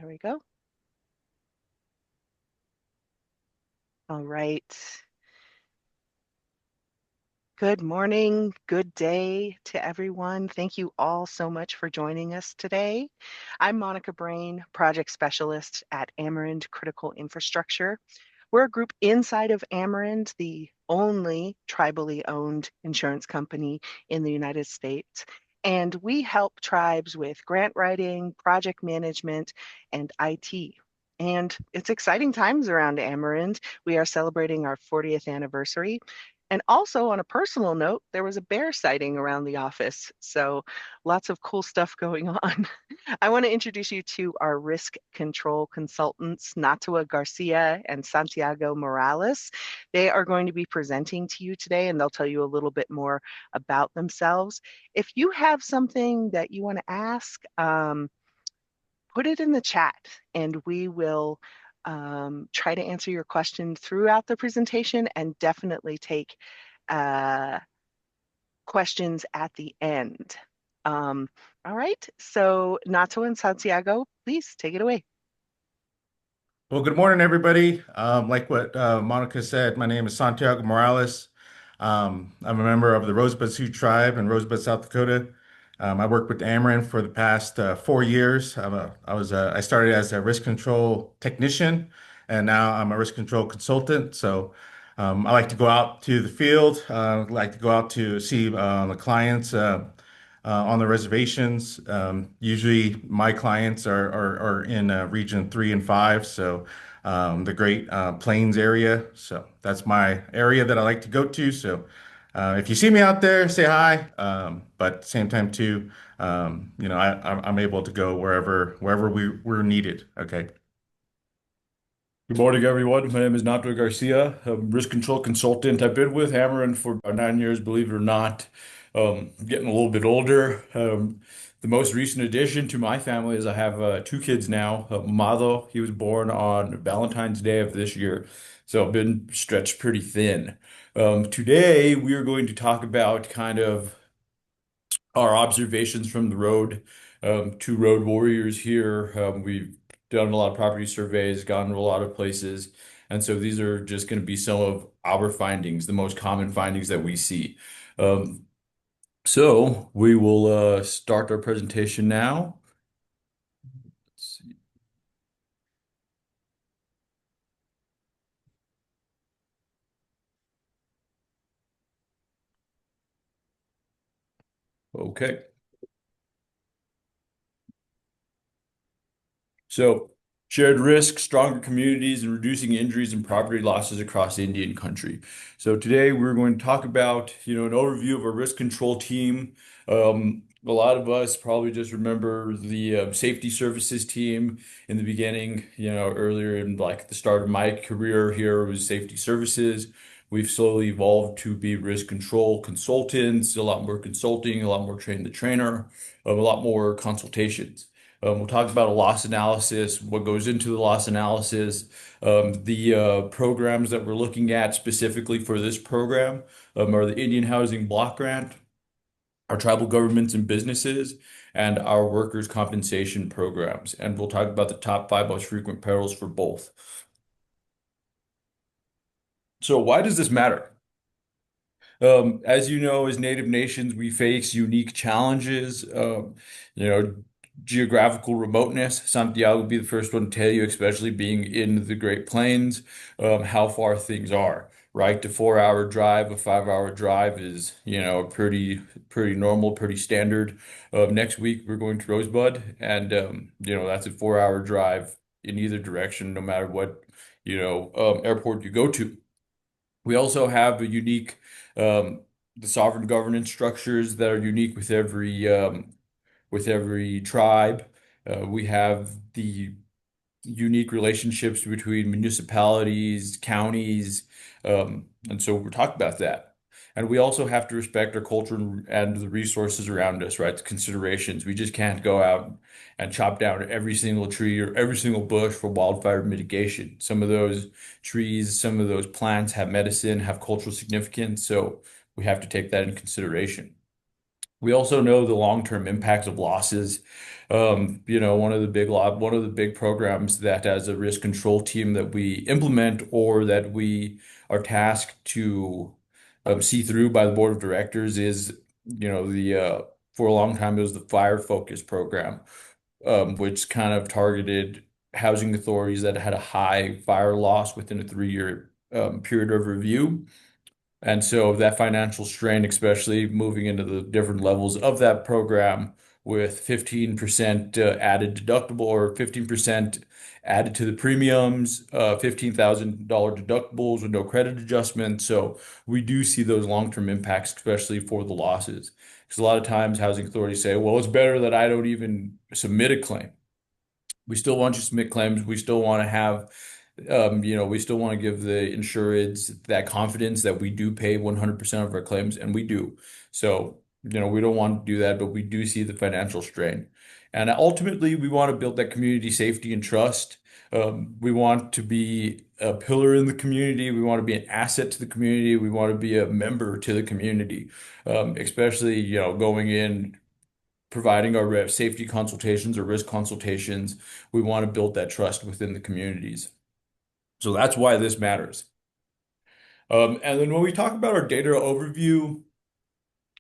There we go. All right. Good morning, good day to everyone. Thank you all so much for joining us today. I'm Monica Brain, Project Specialist at AMERIND Critical Infrastructure. We're a group inside of AMERIND, the only tribally owned insurance company in the United States. And we help tribes with grant writing, project management, and IT. And it's exciting times around AMERIND. We are celebrating our 40th anniversary. And also, on a personal note, there was a bear sighting around the office. So lots of cool stuff going on. I want to introduce you to our risk control consultants, Natua Garcia and Santiago Morales. They are going to be presenting to you today, and they'll tell you a little bit more about themselves. If you have something that you want to ask, put it in the chat, and we will try to answer your question throughout the presentation and definitely take uh, questions at the end. All right, so Nato and Santiago, please take it away. Well, good morning, everybody. Like what Monica said, my name is Santiago Morales. I'm a member of the Rosebud Sioux Tribe in Rosebud, South Dakota. I worked with Amarin for the past 4 years. I started as a risk control technician, and now I'm a risk control consultant. So I like to go out to the field, like to go out to see the clients on the reservations. Usually, my clients are in Region 3 and 5, so the Great Plains area. So that's my area that I like to go to. So if you see me out there, say hi. But at the same time, too, I'm able to go wherever we're needed. Okay. Good morning, everyone. My name is Nato Garcia. I'm a risk control consultant. I've been with Amarin for about 9 years, believe it or not. Getting a little bit older. The most recent addition to my family is I have two kids now. Mado, he was born on Valentine's Day of this year, so I've been stretched pretty thin. Today, we are going to talk about kind of our observations from the road. Two road warriors here. We've done a lot of property surveys, gone to a lot of places. And so these are just going to be some of our findings, the most common findings that we see. Um, so we will start our presentation now. Let's see. Okay. So, shared risk, stronger communities, and reducing injuries and property losses across Indian country. So today we're going to talk about, an overview of our risk control team. A lot of us probably just remember the safety services team in the beginning, earlier in like the start of my career here was safety services. We've slowly evolved to be risk control consultants, a lot more consulting, a lot more train the trainer, a lot more consultations. We'll talk about a loss analysis, what goes into the loss analysis, the programs that we're looking at specifically for this program are the Indian Housing Block Grant, our tribal governments and businesses, and our workers' compensation programs. And we'll talk about the top five most frequent perils for both. So why does this matter? As you know, as Native nations, we face unique challenges. You know, Geographical remoteness. Santiago would be the first one to tell you, especially being in the Great Plains, how far things are. Right, the 4 hour drive, a 5 hour drive is, pretty normal, pretty standard. Next week we're going to Rosebud, and that's a 4 hour drive in either direction, no matter what, airport you go to. We also have a unique, um, the sovereign governance structures that are unique with every tribe. We have the unique relationships between municipalities, counties, and so we're talking about that. And we also have to respect our culture and the resources around us, right? The considerations. We just can't go out and chop down every single tree or every single bush for wildfire mitigation. Some of those trees, some of those plants have medicine, have cultural significance, so we have to take that into consideration. We also know the long-term impacts of losses. One of the big programs that as a risk control team that we implement or that we are tasked to see through by the board of directors is, the for a long time it was the fire focus program, which kind of targeted housing authorities that had a high fire loss within a 3-year period of review. And so that financial strain, especially moving into the different levels of that program with 15% added deductible or 15% added to the premiums, $15,000 deductibles with no credit adjustment. So we do see those long-term impacts, especially for the losses. Because a lot of times housing authorities say, well, it's better that I don't even submit a claim. We still want you to submit claims. We still want to have, we still want to give the insureds that confidence that we do pay 100% of our claims, and we do. So, we don't want to do that, but we do see the financial strain. And ultimately, we want to build that community safety and trust. We want to be a pillar in the community. We want to be an asset to the community. We want to be a member to the community, especially, going in providing our safety consultations or risk consultations. We want to build that trust within the communities. So that's why this matters. And then when we talk about our data overview,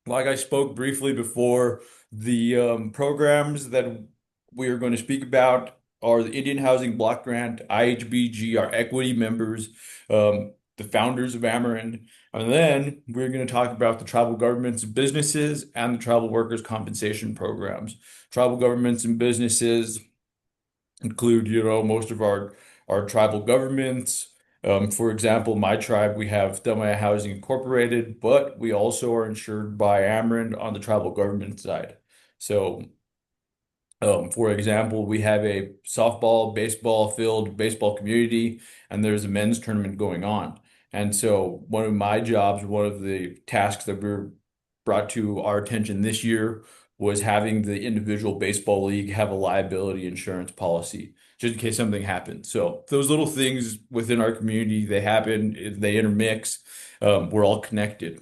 like I spoke briefly before, the programs that we are going to speak about are the Indian Housing Block Grant, IHBG, our equity members, the founders of AMERIND. And then we're going to talk about the tribal governments and businesses and the tribal workers' compensation programs. Tribal governments and businesses include, most of our tribal governments. For example, my tribe, we have Thelma Housing Incorporated, but we also are insured by AMERIND on the tribal government side. So, for example, we have a softball, baseball field, baseball community, and there's a men's tournament going on. And so, one of my jobs, one of the tasks that were brought to our attention this year was having the individual baseball league have a liability insurance policy just in case something happens. So those little things within our community, they happen, they intermix. We're all connected.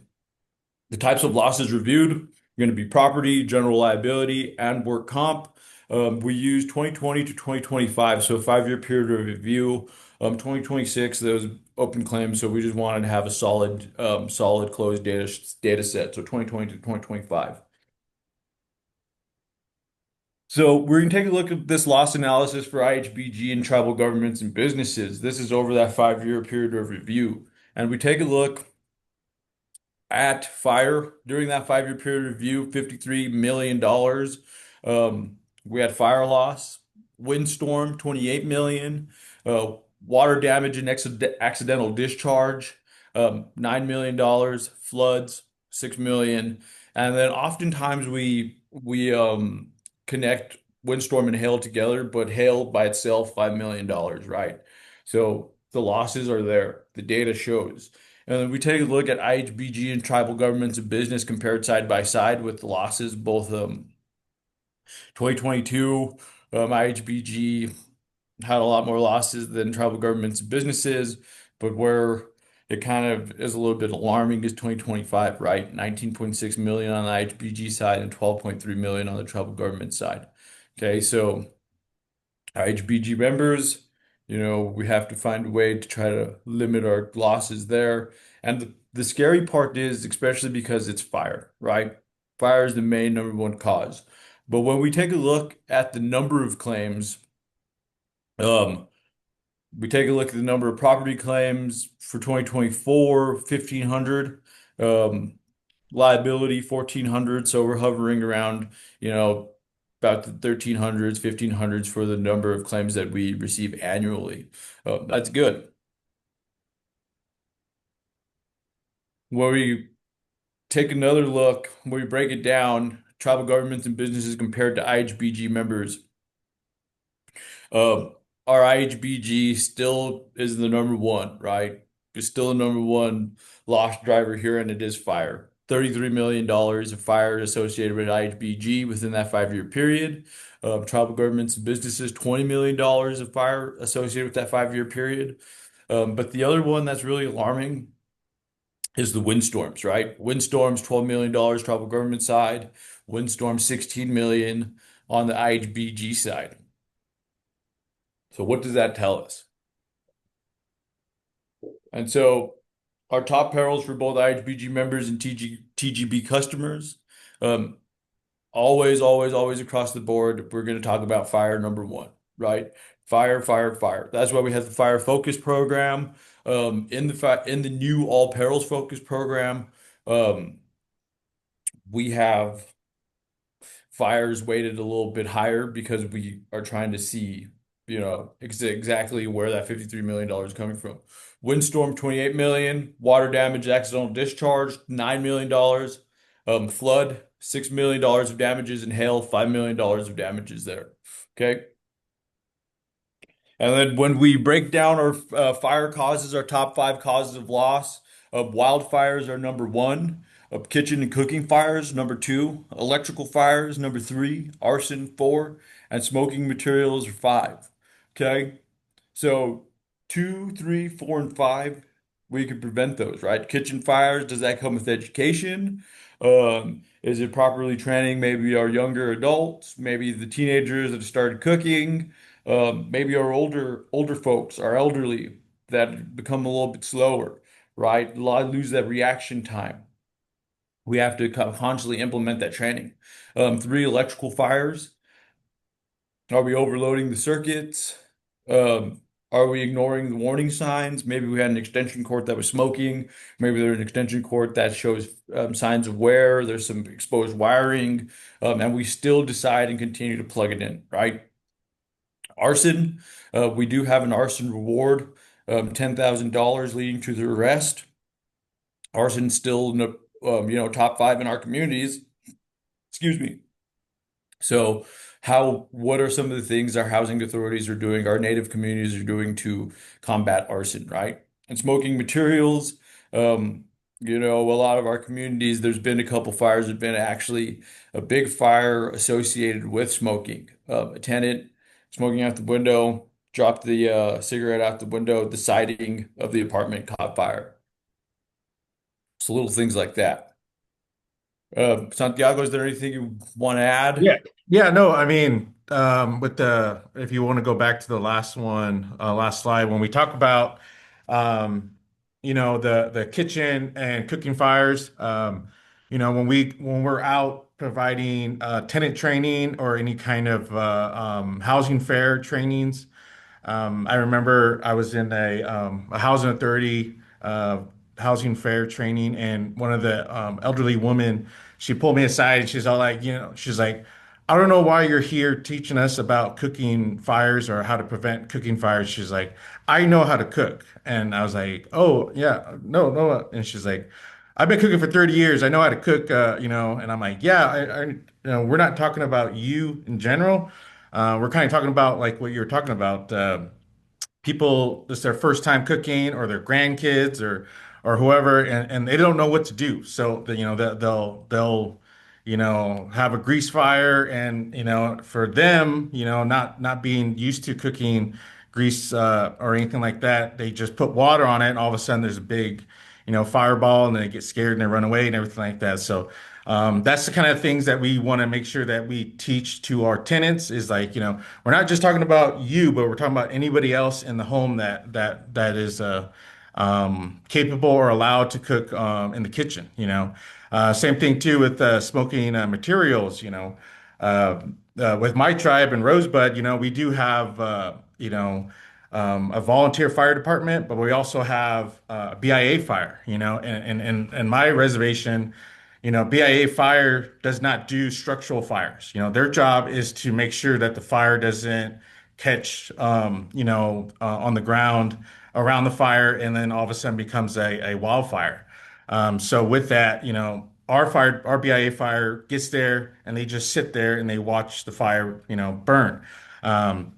The types of losses reviewed are going to be property, general liability, and work comp. We use 2020 to 2025, so a 5-year period of review. 2026, those open claims, so we just wanted to have a solid closed data set. So 2020 to 2025. So we're going to take a look at this loss analysis for IHBG and tribal governments and businesses. This is over that 5-year period of review. And we take a look at fire during that 5-year period of review, $53 million. We had fire loss, windstorm, 28 million, water damage and accidental discharge, $9 million, floods, 6 million. And then oftentimes we connect windstorm and hail together, but hail by itself, $5 million, right? So the losses are there. The data shows. And then we take a look at IHBG and tribal governments and business compared side by side with the losses, both 2022, IHBG had a lot more losses than tribal governments and businesses, but where it kind of is a little bit alarming is 2025, right? 19.6 million on the IHBG side and 12.3 million on the tribal government side. Okay, so IHBG members, we have to find a way to try to limit our losses there. And the scary part is, especially because it's fire, right? Fire is the main number one cause. But when we take a look at the number of claims, um, we take a look at the number of property claims for 2024, 1,500, liability, 1,400. So we're hovering around, about the 1,300s, 1,500s for the number of claims that we receive annually. That's good. When we take another look, when we break it down, tribal governments and businesses compared to IHBG members, Uh, our IHBG still is the number one, right? It's still the number one loss driver here, and it is fire. $33 million of fire associated with IHBG within that 5-year period. Tribal governments and businesses, $20 million of fire associated with that 5-year period. But the other one that's really alarming is the windstorms, right? Windstorms, $12 million tribal government side. Windstorm 16 million on the IHBG side. So what does that tell us? And so our top perils for both IHBG members and TGB customers, um, always across the board, we're going to talk about fire number one, right? Fire, fire, fire. That's why we have the fire focus program. In the new all perils focus program, um, we have fires weighted a little bit higher because we are trying to see, exactly where that $53 million is coming from. Windstorm, 28 million, water damage, accidental discharge, $9 million, flood, $6 million of damages, and hail, $5 million of damages there. Okay. And then when we break down our fire causes, our top five causes of loss, wildfires are number one, kitchen and cooking fires, number two, electrical fires, number three, arson, four, and smoking materials are five. Okay. So two, three, four, and five, we can prevent those, right? Kitchen fires, does that come with education? Is it properly training maybe our younger adults, maybe the teenagers that have started cooking, maybe our older folks, our elderly that become a little bit slower, right? A lot lose that reaction time. We have to constantly implement that training. Three, electrical fires. Are we overloading the circuits? Um, are we ignoring the warning signs? Maybe we had an extension cord that was smoking. Maybe there's an extension cord that shows signs of wear. There's some exposed wiring, and we still decide and continue to plug it in, right? Arson, we do have an arson reward, $10,000 leading to the arrest. Arson still, top five in our communities. Excuse me. So what are some of the things our housing authorities are doing, our native communities are doing to combat arson, right? And smoking materials, a lot of our communities, there's been a couple fires, there's been actually a big fire associated with smoking. A tenant smoking out the window, dropped the cigarette out the window, the siding of the apartment caught fire. So little things like that. Santiago, is there anything you want to add? Yeah. Yeah, no, I mean, with the if you want to go back to the last one, last slide, when we talk about the kitchen and cooking fires, when we're out providing tenant training or any kind of housing fair trainings. I remember I was in a housing authority housing fair training, and one of the elderly women, she pulled me aside and she's all like, she's like, I don't know why you're here teaching us about cooking fires or how to prevent cooking fires. She's like, I know how to cook. And I was like, oh, yeah, no, no. And she's like, I've been cooking for 30 years. I know how to cook, and I'm like, yeah, we're not talking about you in general. We're kind of talking about like what you're talking about. People, this is their first time cooking or their grandkids or whoever, and they don't know what to do. So they'll have a grease fire, and for them, not being used to cooking grease or anything like that, they just put water on it, and all of a sudden there's a big fireball, and they get scared and they run away and everything like that. So that's the kind of things that we want to make sure that we teach to our tenants is like, we're not just talking about you, but we're talking about anybody else in the home that is capable or allowed to cook in the kitchen, Same thing too with smoking materials, uh, with my tribe in Rosebud, we do have, a volunteer fire department, but we also have BIA fire, and my reservation, BIA fire does not do structural fires. Their job is to make sure that the fire doesn't catch, on the ground around the fire and then all of a sudden becomes a wildfire. So with that, our BIA fire gets there and they just sit there and they watch the fire, burn. Um,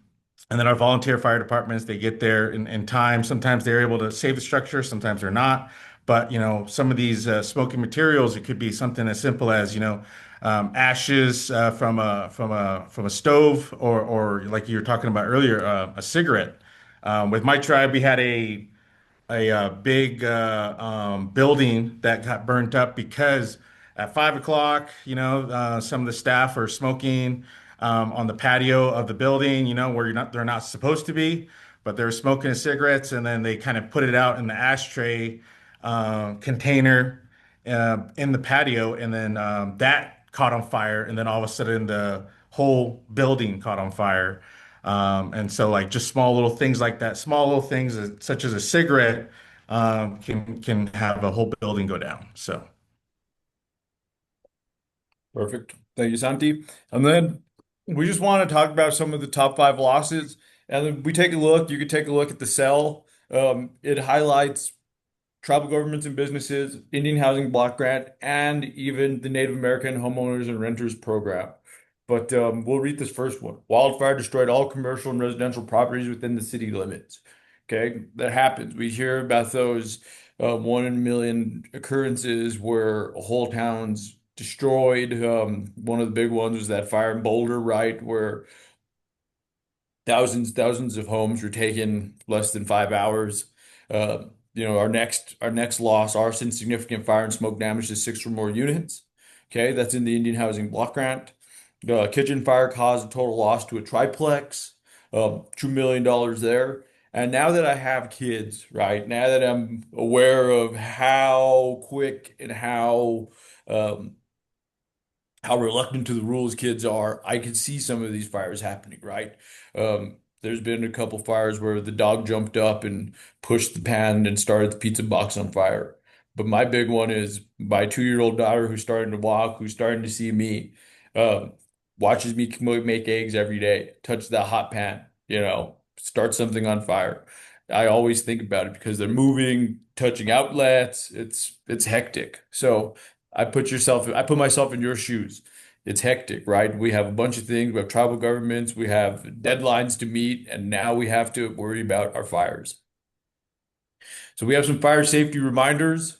and then our volunteer fire departments, they get there in time. Sometimes they're able to save the structure, sometimes they're not. But some of these smoky materials, it could be something as simple as ashes from a stove, or like you were talking about earlier, a cigarette. With my tribe, we had a big building that got burnt up because at 5 o'clock, some of the staff are smoking on the patio of the building, where they're not supposed to be, but they're smoking cigarettes, and then they kind of put it out in the ashtray container in the patio, and then that caught on fire, and then all of a sudden the whole building caught on fire. And so, like, just small little things like that, small little things such as a cigarette, can have a whole building go down. So. Perfect. Thank you, Santi. And then we just want to talk about some of the top five losses. And then we take a look, you could take a look at the cell. It highlights tribal governments and businesses, Indian Housing Block Grant, and even the Native American Homeowners and Renters Program. But we'll read this first one. Wildfire destroyed all commercial and residential properties within the city limits. Okay, that happens. We hear about those 1 in a million occurrences where whole towns destroyed. One of the big ones was that fire in Boulder, right, where thousands of homes were taken less than 5 hours. Uh, our next loss, arson, significant fire and smoke damage to six or more units. Okay, that's in the Indian Housing Block Grant. The kitchen fire caused a total loss to a triplex, $2 million there. And now that I have kids, right, now that I'm aware of how quick and um, how reluctant to the rules kids are, I can see some of these fires happening, right? There's been a couple fires where the dog jumped up and pushed the pan and started the pizza box on fire. But my big one is my 2-year-old daughter who's starting to walk, who's starting to see me, um, watches me make eggs every day, touch that hot pan, start something on fire. I always think about it because they're moving, touching outlets. It's hectic. So I put myself in your shoes. It's hectic, right? We have a bunch of things. We have tribal governments, we have deadlines to meet, and now we have to worry about our fires. So we have some fire safety reminders.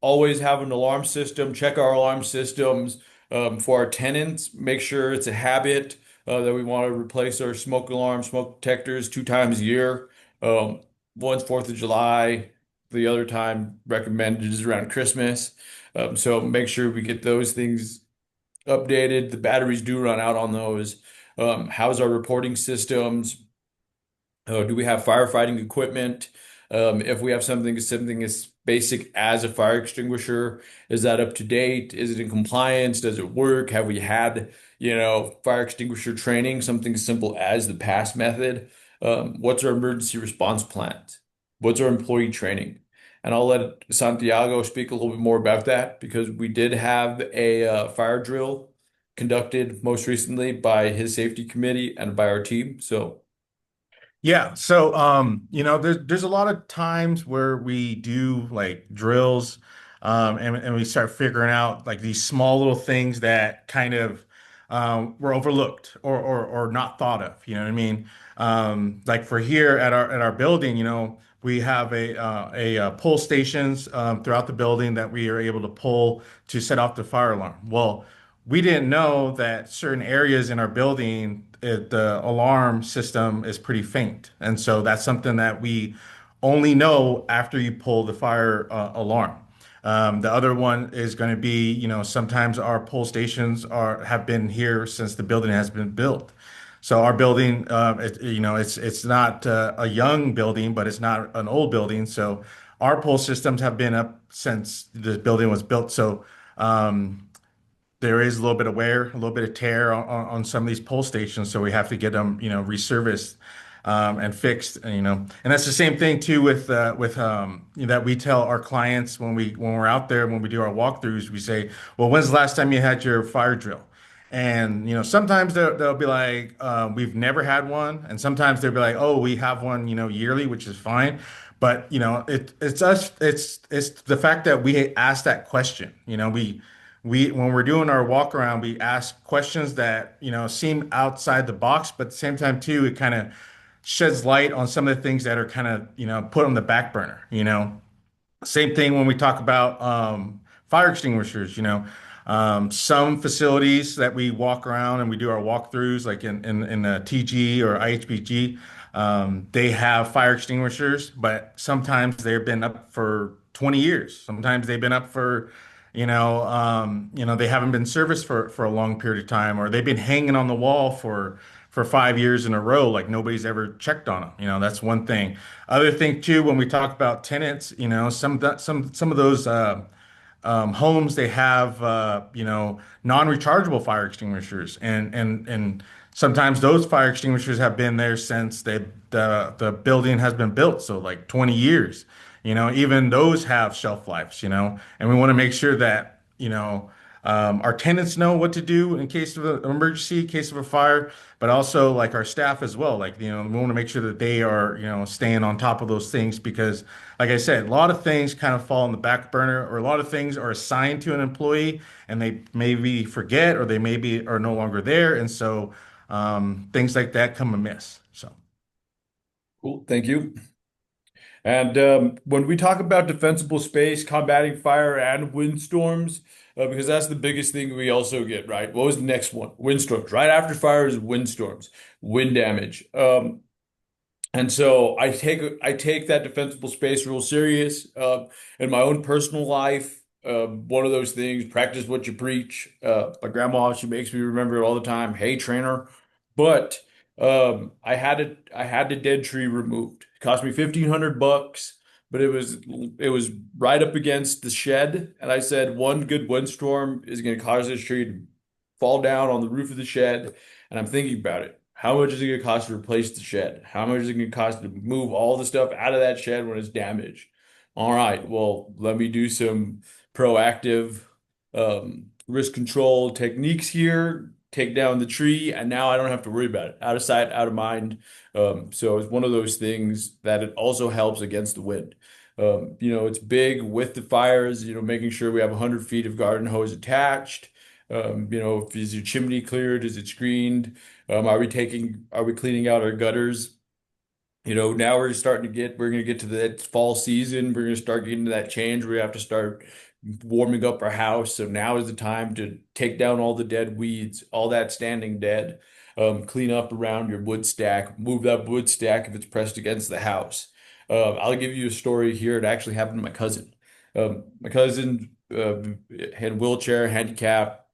Always have an alarm system. Check our alarm systems for our tenants. Make sure it's a habit that we want to replace our smoke alarm, smoke detectors 2 times a year. Um, One's 4th of July. The other time recommended is around Christmas. So make sure we get those things updated. The batteries do run out on those. How's our reporting systems? Do we have firefighting equipment? If we have something as basic as a fire extinguisher, is that up to date? Is it in compliance? Does it work? Have we had, fire extinguisher training? Something as simple as the pass method. What's our emergency response plans? What's our employee training? And I'll let Santiago speak a little bit more about that because we did have a fire drill conducted most recently by his safety committee and by our team. So. Yeah, so there's a lot of times where we do like drills, and we start figuring out like these small little things that kind of were overlooked or not thought of. You know what I mean? Like for here at our building, we have a pull stations throughout the building that we are able to pull to set off the fire alarm. Well, we didn't know that certain areas in our building, the alarm system is pretty faint. And so that's something that we only know after you pull the fire alarm. The other one is going to be, sometimes our pull stations have been here since the building has been built. So our building, it's not a young building, but it's not an old building. So our pull systems have been up since the building was built. So there is a little bit of wear, a little bit of tear on some of these pole stations, so we have to get them, resurfaced and fixed. And that's the same thing too with that we tell our clients when we're out there when we do our walkthroughs. We say, well, when's the last time you had your fire drill? And sometimes they'll be like, we've never had one, and sometimes they'll be like, oh, we have one, yearly, which is fine. But it's the fact that we ask that question. We when we're doing our walk around, we ask questions that seem outside the box, but at the same time too, it kind of sheds light on some of the things that are kind of put on the back burner. Same thing when we talk about fire extinguishers. Some facilities that we walk around and we do our walkthroughs, like in the TG or IHBG, they have fire extinguishers, but sometimes they've been up for 20 years. Sometimes they've been up for they haven't been serviced for a long period of time, or they've been hanging on the wall for 5 years in a row, like nobody's ever checked on them. That's one thing. Other thing too, when we talk about tenants, some of those homes, they have non-rechargeable fire extinguishers, and sometimes those fire extinguishers have been there since the building has been built, so like 20 years. Even those have shelf lives. And we want to make sure that our tenants know what to do in case of an emergency, in case of a fire, but also like our staff as well. Like, we want to make sure that they are, staying on top of those things because, like I said, a lot of things kind of fall on the back burner, or a lot of things are assigned to an employee and they maybe forget, or they maybe are no longer there. And so things like that come amiss. So. Cool. Thank you. And when we talk about defensible space, combating fire and windstorms, because that's the biggest thing we also get, right? What was the next one? Windstorms. Right after fire is windstorms, wind damage. And so I take that defensible space real serious. In my own personal life, one of those things, practice what you preach. My grandma, she makes me remember it all the time. Hey, trainer. But I had the dead tree removed. It cost me $1,500, but it was right up against the shed. And I said one good windstorm is going to cause this tree to fall down on the roof of the shed. And I'm thinking about it. How much is it going to cost to replace the shed? How much is it going to cost to move all the stuff out of that shed when it's damaged? All right, well, let me do some proactive risk control techniques here, take down the tree, and now I don't have to worry about it. Out of sight, out of mind. So it's one of those things that it also helps against the wind. It's big with the fires, making sure we have 100 feet of garden hose attached. Is your chimney cleared? Is it screened? Are we cleaning out our gutters? Now we're going to get to the fall season. We're going to start getting to that change where we have to start warming up our house. So now is the time to take down all the dead weeds, all that standing dead, clean up around your wood stack, move that wood stack if it's pressed against the house. I'll give you a story here. It actually happened to my cousin. My cousin had a wheelchair, handicap,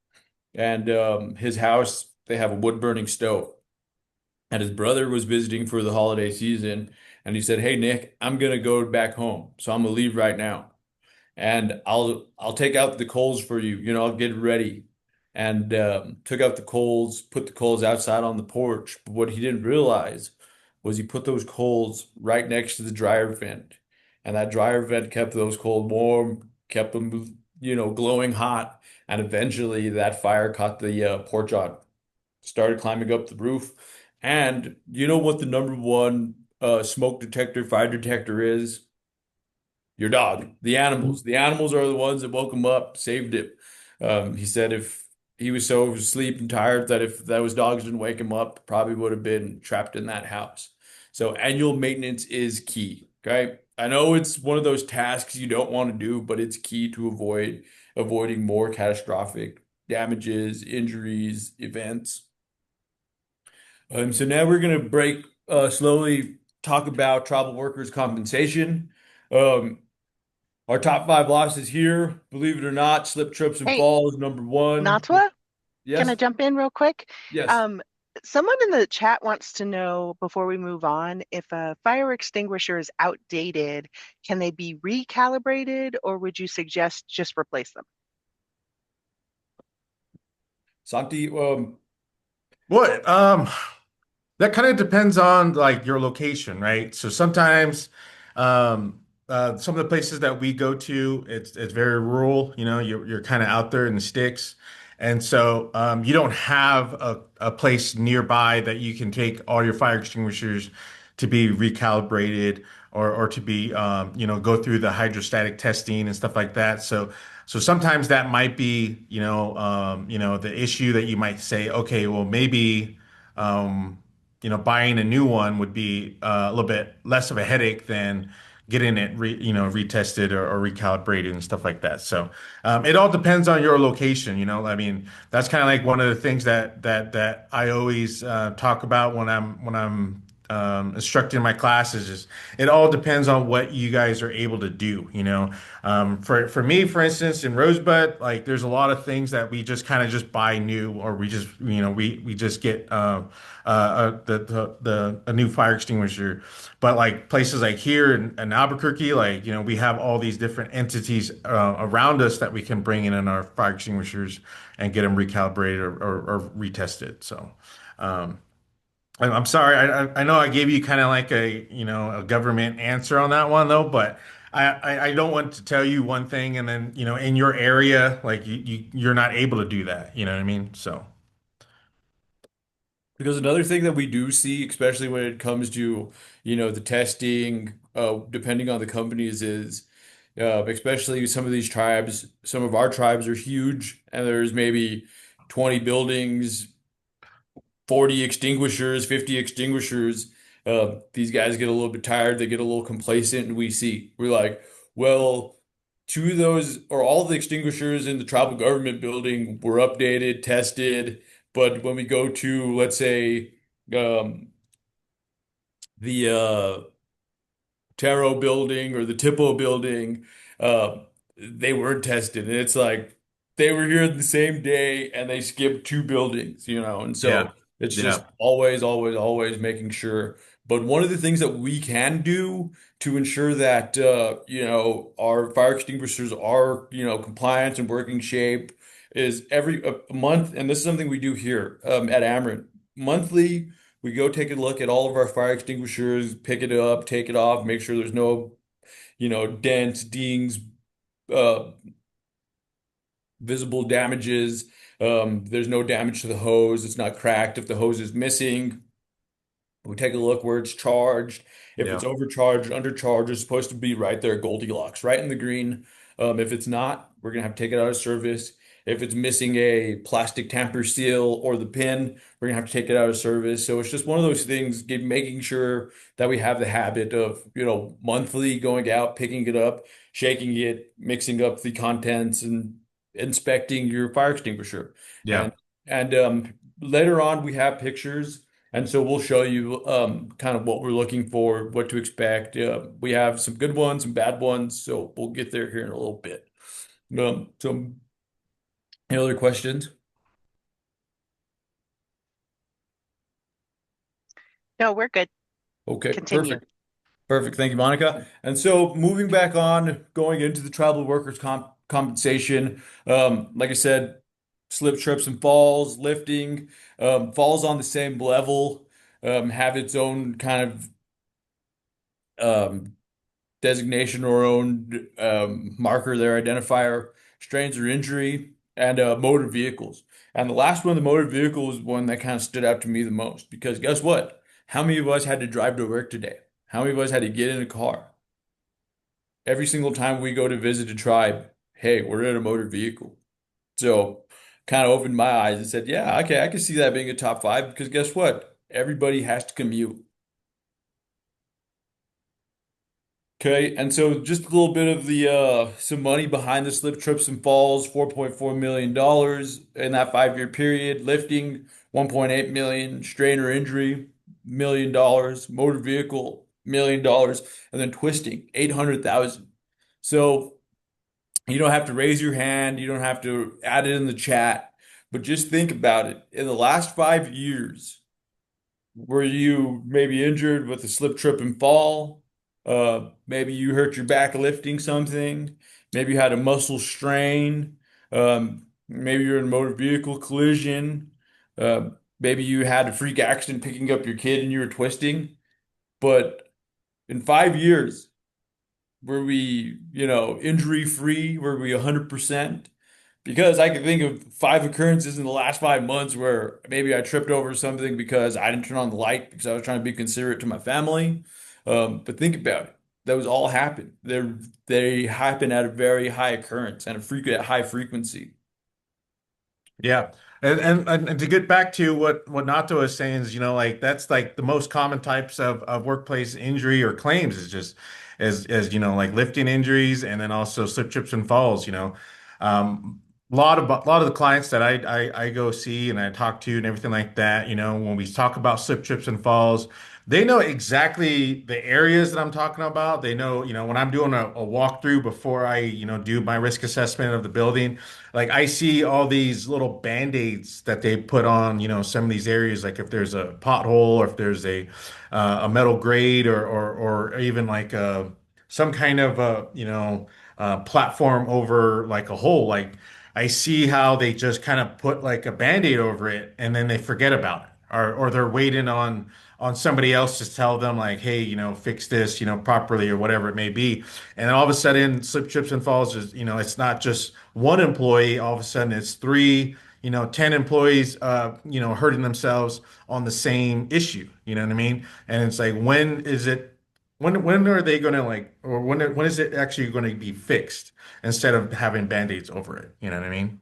and his house, they have a wood burning stove. And his brother was visiting for the holiday season, and he said, "Hey Nick, I'm gonna go back home, so I'm gonna leave right now, and I'll take out the coals for you. I'll get it ready." And took out the coals, put the coals outside on the porch. But what he didn't realize was he put those coals right next to the dryer vent, and that dryer vent kept those coals warm, kept them, glowing hot, and eventually that fire caught the porch on, started climbing up the roof. And you know what the number one smoke detector, fire detector is? Your dog, the animals. The animals are the ones that woke him up, saved him. He said if he was so asleep and tired that if those dogs didn't wake him up, probably would have been trapped in that house. So annual maintenance is key. Okay. I know it's one of those tasks you don't want to do, but it's key to avoiding more catastrophic damages, injuries, events. So now we're going to break slowly, talk about travel workers' compensation. Um, our top five losses here, believe it or not, slip, trips, and Hey, falls, number one. Natwa, can I Yes, jump in real quick? yes. Um, Someone in the chat wants to know before we move on, if a fire extinguisher is outdated, can they be recalibrated or would you suggest just replace them? Santi, What? That kind of depends on like your location, right? So sometimes, some of the places that we go to, it's very rural. You're kind of out there in the sticks, and so you don't have a place nearby that you can take all your fire extinguishers to be recalibrated, or to be go through the hydrostatic testing and stuff like that. So sometimes that might be the issue that you might say, okay, well maybe. Buying a new one would be a little bit less of a headache than getting it retested, or recalibrated and stuff like that. So it all depends on your location. I mean, that's kind of like one of the things that I always talk about when I'm instructing my classes is it all depends on what you guys are able to do, you know. For me, for instance, in Rosebud, like there's a lot of things that we just kind of just buy new, or we just, you know, we just get a new fire extinguisher. But like places like here in Albuquerque, like, you know, we have all these different entities around us that we can bring in our fire extinguishers and get them recalibrated or retested. So. Um, I'm sorry. I know I gave you kind of like a, you know, a government answer on that one though, but I don't want to tell you one thing and then, you know, in your area, like you're not able to do that. You know what I mean? So Because another thing that we do see, especially when it comes to, the testing, depending on the companies, is especially some of these tribes, some of our tribes are huge, and there's maybe 20 buildings, 40 extinguishers, 50 extinguishers. These guys get a little bit tired, they get a little complacent, and we're like, well, two of those or all the extinguishers in the tribal government building were updated, tested, but when we go to, let's say, um, the Taro building or the Tipo building, uh, they weren't tested. And it's like they were here the same day and they skipped two buildings, and yeah, so it's just yeah, always, always, always making sure. But one of the things that we can do to ensure that our fire extinguishers are, compliant and working shape is every a month, and this is something we do here at Ameren. Monthly, we go take a look at all of our fire extinguishers, pick it up, take it off, make sure there's no, dents, dings, uh, visible damages. There's no damage to the hose. It's not cracked. If the hose is missing, we take a look where it's charged. If yeah, it's overcharged, undercharged, it's supposed to be right there, Goldilocks, right in the green. If it's not, we're gonna have to take it out of service. If it's missing a plastic tamper seal or the pin, we're gonna have to take it out of service. So it's just one of those things, making sure that we have the habit of, monthly going out, picking it up, shaking it, mixing up the contents, and inspecting your fire extinguisher. yeah. And later on, we have pictures. And so we'll show you kind of what we're looking for, what to expect. We have some good ones, some bad ones, so we'll get there here in a little bit. So any other questions? No, we're good. Okay, Continue. perfect. Perfect. Thank you, Monica. And so moving back on, going into the tribal workers compensation, like I said, slip, trips, and falls, lifting, falls on the same level, have its own kind of designation or own marker there, identifier, strains or injury, and motor vehicles. And the last one, the motor vehicle, is one that kind of stood out to me the most because guess what? How many of us had to drive to work today? How many of us had to get in a car? Every single time we go to visit a tribe, hey, we're in a motor vehicle. So kind of opened my eyes and said, yeah, okay, I can see that being a top five because guess what? Everybody has to commute. Okay, and so just a little bit of the some money behind the slip, trips, and falls, $4.4 million in that 5-year period, lifting 1.8 million, strainer injury, $1 million, motor vehicle, $1 million, and then twisting, 800,000. So you don't have to raise your hand, you don't have to add it in the chat, but just think about it. In the last 5 years, were you maybe injured with a slip, trip, and fall? Maybe you hurt your back lifting something. Maybe you had a muscle strain. Maybe you're in a motor vehicle collision. Maybe you had a freak accident picking up your kid and you were twisting. But in 5 years, were we, injury free? Were we 100%? Because I can think of 5 occurrences in the last 5 months where maybe I tripped over something because I didn't turn on the light because I was trying to be considerate to my family. But think about it. Those all happen. They happen at a very high occurrence and at high frequency. Yeah. And to get back to what Nato is saying is, you know, like that's like the most common types of workplace injury or claims is just as you know, like lifting injuries and then also slip, trips, and falls, you know. a lot of the clients that I go see and I talk to and everything like that, when we talk about slip, trips, and falls, they know exactly the areas that I'm talking about. They know, when I'm doing a walkthrough before I, do my risk assessment of the building, like I see all these little band-aids that they put on, some of these areas, like if there's a pothole or if there's a metal grate or even like some kind of platform over like a hole, like. I see how they just kind of put like a band-aid over it and then they forget about it. Or they're waiting on somebody else to tell them like, hey, fix this, properly or whatever it may be. And then all of a sudden, slip, trips, and falls is, it's not just one employee. All of a sudden, it's three, 10 employees, hurting themselves on the same issue. You know what I mean? And it's like, when are they going to like, or when is it actually going to be fixed instead of having band-aids over it? You know what I mean?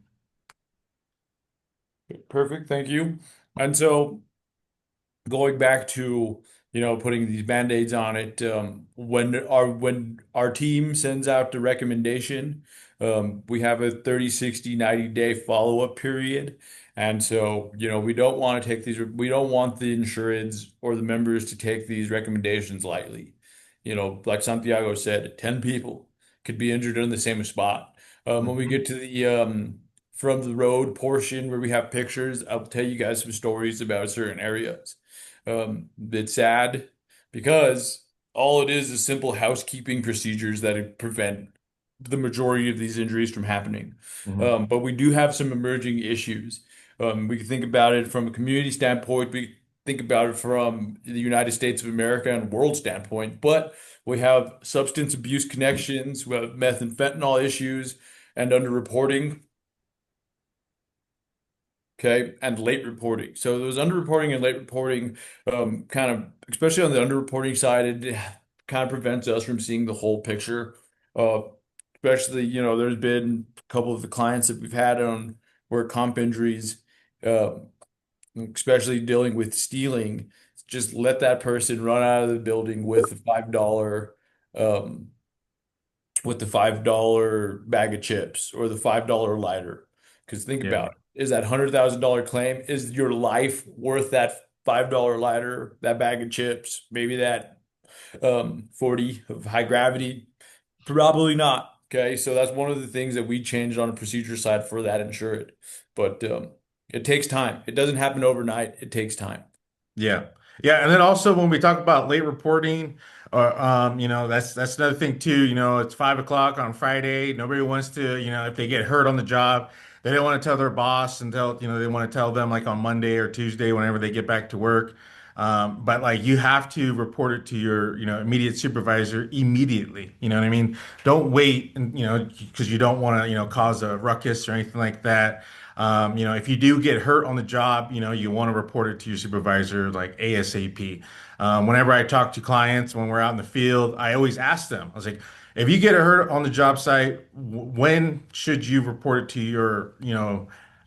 Perfect, thank you. And so going back to, putting these band-aids on it, when our team sends out the recommendation, we have a 30, 60, 90-day follow-up period. And so, we don't want to take these, we don't want the insureds or the members to take these recommendations lightly. Like Santiago said, 10 people could be injured in the same spot. When we Mhm. get to the from the road portion where we have pictures, I'll tell you guys some stories about certain areas. It's sad because all it is simple housekeeping procedures that prevent the majority of these injuries from happening. Mhm. But we do have some emerging issues. We can think about it from a community standpoint. We think about it from the United States of America and world standpoint. But we have substance abuse connections, we have meth and fentanyl issues, and underreporting. Okay, and late reporting. So those underreporting and late reporting, kind of, especially on the underreporting side, it kind of prevents us from seeing the whole picture. Uh, Especially, there's been a couple of the clients that we've had on work comp injuries, uh, especially dealing with stealing. Just let that person run out of the building um, with the $5 bag of chips or the $5 lighter. Because think Yeah. about it. Is that $100,000 claim? Is your life worth that $5 lighter, that bag of chips, maybe that 40 of high gravity? Probably not. Okay. So that's one of the things that we changed on the procedure side for that insured. But it takes time. It doesn't happen overnight. It takes time. Yeah. Yeah. And then also when we talk about late reporting, that's another thing too. It's 5 o'clock on Friday. Nobody wants to, if they get hurt on the job, they don't want to tell their boss until, they want to tell them like on Monday or Tuesday whenever they get back to work. But like you have to report it to your, immediate supervisor immediately. You know what I mean? Don't wait and, because you don't want to, cause a ruckus or anything like that. If you do get hurt on the job, you want to report it to your supervisor like ASAP. Whenever I talk to clients when we're out in the field, I always ask them, I was like, if you get hurt on the job site, when should you report it to your,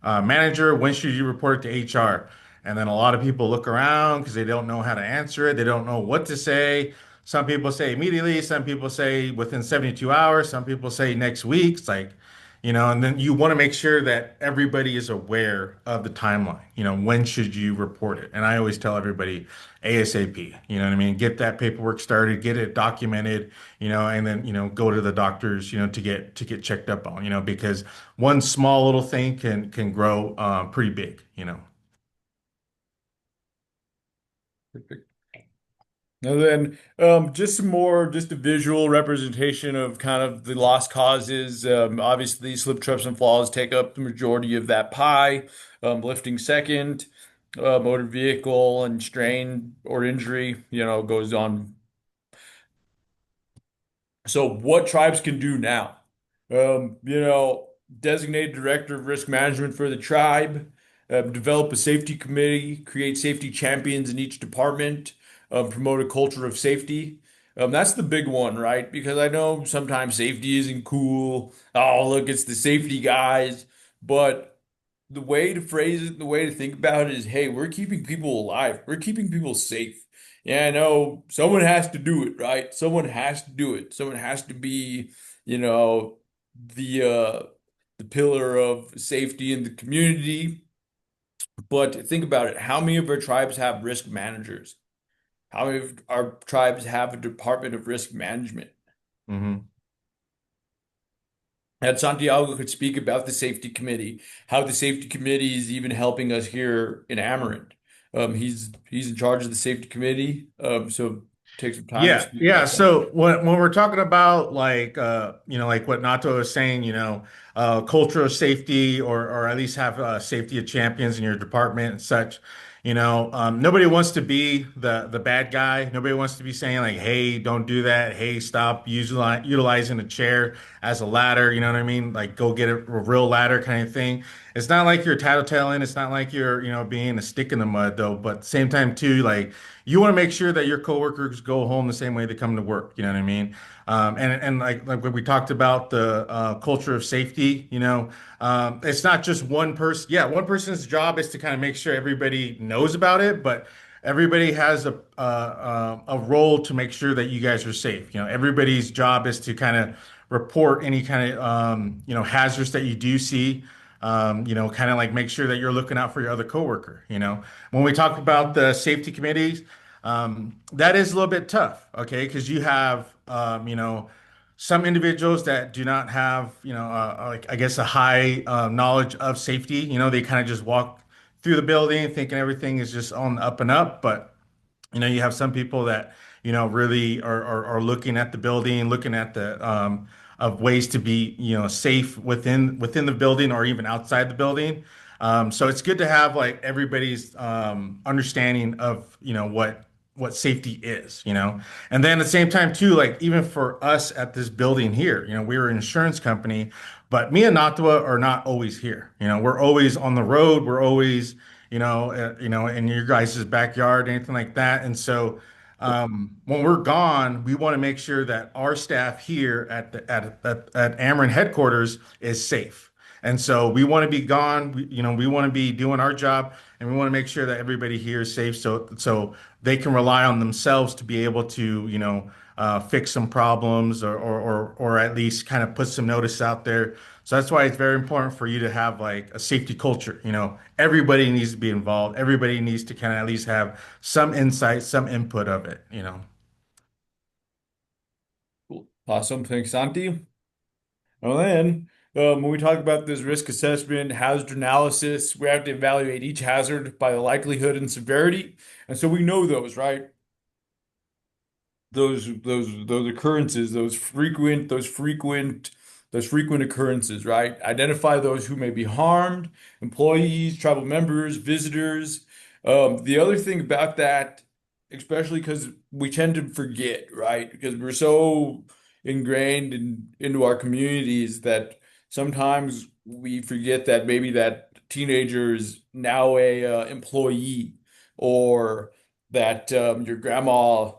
manager? When should you report it to HR? And then a lot of people look around because they don't know how to answer it. They don't know what to say. Some people say immediately. Some people say within 72 hours. Some people say next week. It's like, and then you want to make sure that everybody is aware of the timeline. When should you report it? And I always tell everybody ASAP. You know what I mean? Get that paperwork started, get it documented, and then, go to the doctors, to get checked up on, because one small little thing can grow pretty big. And then just some more, just a visual representation of kind of the lost causes. Obviously, slip, trips, and falls take up the majority of that pie. Lifting second, motor vehicle and strain or injury, goes on. So what tribes can do now? Designate director of risk management for the tribe, develop a safety committee, create safety champions in each department, promote a culture of safety. That's the big one, right? Because I know sometimes safety isn't cool. Oh, look, it's the safety guys. But the way to phrase it, the way to think about it is, hey, we're keeping people alive. We're keeping people safe. Yeah, I know someone has to do it, right? Someone has to do it. Someone has to be, you know, the the pillar of safety in the community. But think about it. How many of our tribes have risk managers? How many of our tribes have a department of risk management? Hmm. And Santiago could speak about the safety committee, how the safety committee is even helping us here in Amerind. He's in charge of the safety committee. So take some time to Yeah, speak yeah. about that. So when we're talking about like like what Nato was saying, culture of safety or at least have safety of champions in your department and such, nobody wants to be the bad guy. Nobody wants to be saying like, hey, don't do that. Hey, stop utilizing a chair as a ladder. You know what I mean? Like go get a real ladder kind of thing. It's not like you're tattletaling. It's not like you're, being a stick in the mud though. But at the same time too, like you want to make sure that your coworkers go home the same way they come to work. You know what I mean? And like when we talked about the culture of safety, it's not just one person. Yeah, one person's job is to kind of make sure everybody knows about it, but everybody has a role to make sure that you guys are safe. Everybody's job is to kind of report any kind of hazards that you do see. Kind of like make sure that you're looking out for your other coworker. When we talk about the safety committees, that is a little bit tough, okay? Because you have, some individuals that do not have, like I guess a high knowledge of safety. They kind of just walk through the building thinking everything is just on the up and up, but you have some people that, really are looking at the building, looking at the of ways to be, safe within the building or even outside the building. So it's good to have like everybody's understanding of, what safety is, And then at the same time too, like even for us at this building here, we're an insurance company, but me and Natwa are not always here. We're always on the road. We're always in your guys' backyard, anything like that. And so when we're gone, we want to make sure that our staff here at Ameren headquarters is safe. And so we want to be gone. We want to be doing our job, and we want to make sure that everybody here is safe, so they can rely on themselves to be able to, fix some problems or at least kind of put some notice out there. So that's why it's very important for you to have like a safety culture. Everybody needs to be involved. Everybody needs to kind of at least have some insight, some input of it. Cool. Awesome. Thanks, Santi. And then, when we talk about this risk assessment, hazard analysis, we have to evaluate each hazard by the likelihood and severity. And so we know those, right? Those occurrences, those frequent occurrences, right? Identify those who may be harmed, employees, tribal members, visitors. The other thing about that, especially because we tend to forget, right? Because we're so ingrained into our communities that sometimes we forget that maybe that teenager is now a employee, or that your grandma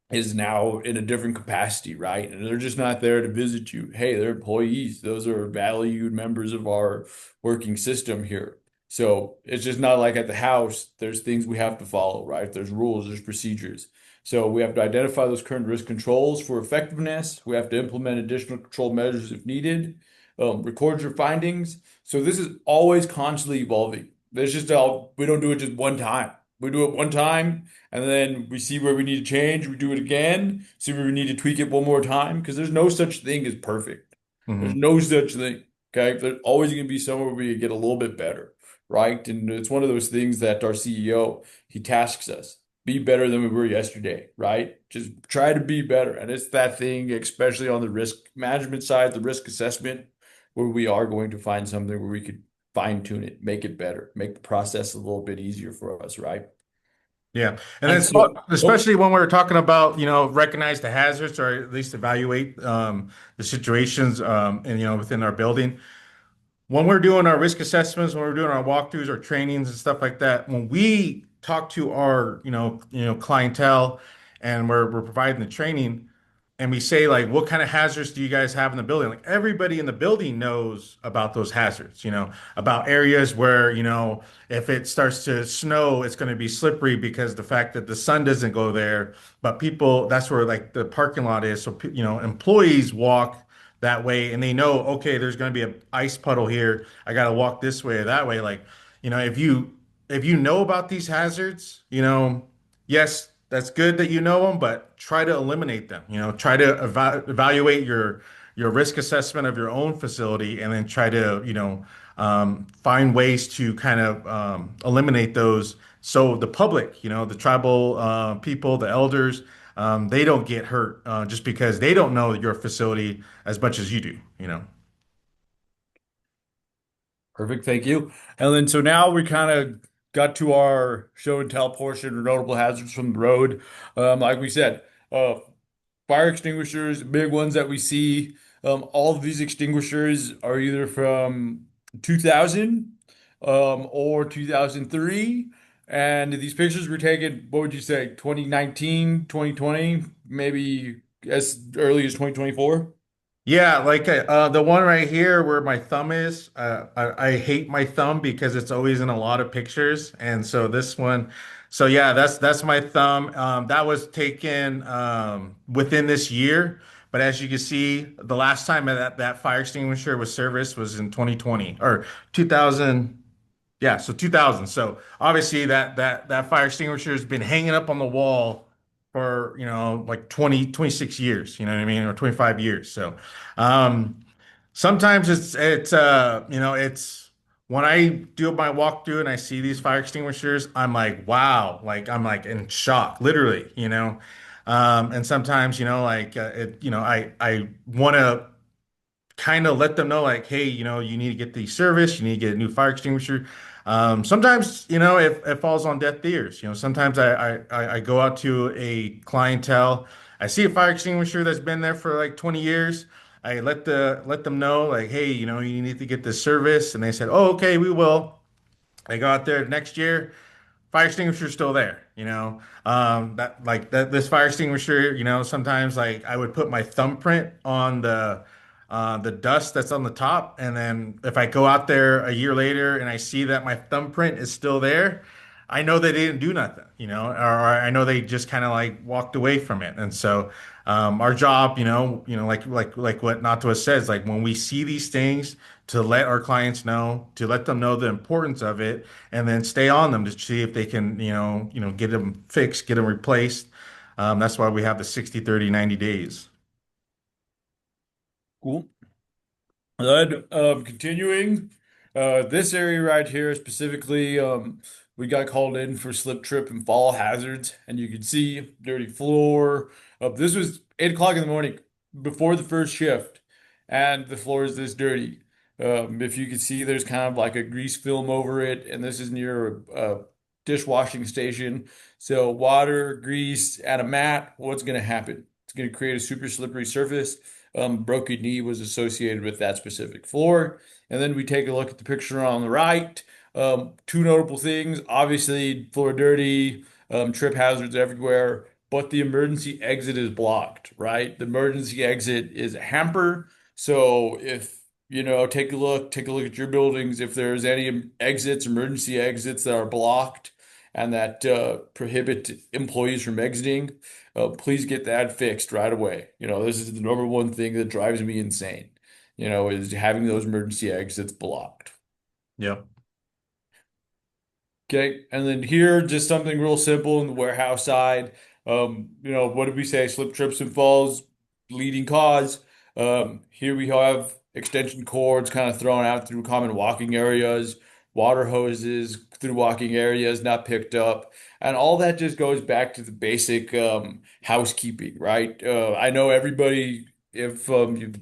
is now in a different capacity, right? And they're just not there to visit you. Hey, they're employees. Those are valued members of our working system here. So it's just not like at the house, there's things we have to follow, right? There's rules, there's procedures. So we have to identify those current risk controls for effectiveness. We have to implement additional control measures if needed. Record your findings. So this is always constantly evolving. There's just we don't do it just one time. We do it one time, and then we see where we need to change. We do it again, see where we need to tweak it one more time, because there's no such thing as perfect. There's Hmm. no such thing. Okay. There's always going to be somewhere where we get a little bit better, right? And it's one of those things that our CEO, he tasks us, be better than we were yesterday, right? Just try to be better. And it's that thing, especially on the risk management side, the risk assessment, where we are going to find something where we could fine tune it, make it better, make the process a little bit easier for us, right? Yeah, and And then so, oh, especially when we're talking about, recognize the hazards or at least evaluate the situations, and within our building. When we're doing our risk assessments, when we're doing our walkthroughs or trainings and stuff like that, when we talk to our, clientele and we're providing the training and we say like, what kind of hazards do you guys have in the building? Like everybody in the building knows about those hazards, about areas where, if it starts to snow, it's going to be slippery because the fact that the sun doesn't go there, but people, that's where like the parking lot is. So, employees walk that way, and they know, okay, there's going to be an ice puddle here. I got to walk this way or that way. Like, if you know about these hazards, yes, that's good that you know them, but try to eliminate them. Try to evaluate your risk assessment of your own facility, and then try to, find ways to kind of eliminate those. So the public, the tribal people, the elders, they don't get hurt just because they don't know your facility as much as you do. Perfect, thank you. And then so now we kind of got to our show and tell portion, notable hazards from the road. Like we said, fire extinguishers, big ones that we see. All of these extinguishers are either from 2000 or 2003. And these pictures were taken, what would you say, 2019, 2020, maybe as early as 2024? Yeah, like the one right here where my thumb is, I hate my thumb because it's always in a lot of pictures, and so this one, so yeah, that's my thumb. That was taken within this year, but as you can see, the last time that fire extinguisher was serviced was in 2020 or 2000. Yeah, so 2000. So obviously that fire extinguisher has been hanging up on the wall for, like 26 years, you know what I mean, or 25 years. So um sometimes it's when I do my walkthrough and I see these fire extinguishers, I'm like, wow, like I'm like in shock, literally. And sometimes, I want to kind of let them know like, hey, you need to get these service, you need to get a new fire extinguisher. Sometimes, it falls on deaf ears. Sometimes I go out to a clientele, I see a fire extinguisher that's been there for like 20 years. I let them know like, hey, you need to get this service, and they said, oh, okay, we will. I go out there next year, fire extinguisher's still there, that like that this fire extinguisher, sometimes like I would put my thumbprint on the dust that's on the top, and then if I go out there a year later and I see that my thumbprint is still there, I know they didn't do nothing, or I know they just kind of like walked away from it. And so our job, like what Nato says, like when we see these things, to let our clients know, to let them know the importance of it, and then stay on them to see if they can, get them fixed, get them replaced. That's why we have the 60, 30, 90 days. Cool. Then, continuing, this area right here specifically, we got called in for slip, trip, and fall hazards, and you can see dirty floor. This was 8 o'clock in the morning before the first shift, and the floor is this dirty. If you can see, there's kind of like a grease film over it, and this is near a dishwashing station. So water, grease, and a mat, what's going to happen? It's going to create a super slippery surface. Broken knee was associated with that specific floor. And then we take a look at the picture on the right. Two notable things. Obviously, floor dirty, trip hazards everywhere, but the emergency exit is blocked, right? The emergency exit is a hamper. So if take a look at your buildings. If there's any exits, emergency exits that are blocked and that prohibit employees from exiting, please get that fixed right away. This is the number one thing that drives me insane, is having those emergency exits blocked. Yeah. Okay, and then here, just something real simple in the warehouse side. What did we say? Slip, trips, and falls, leading cause. Here we have extension cords kind of thrown out through common walking areas, water hoses through walking areas not picked up, and all that just goes back to the basic housekeeping, right? I know everybody, if you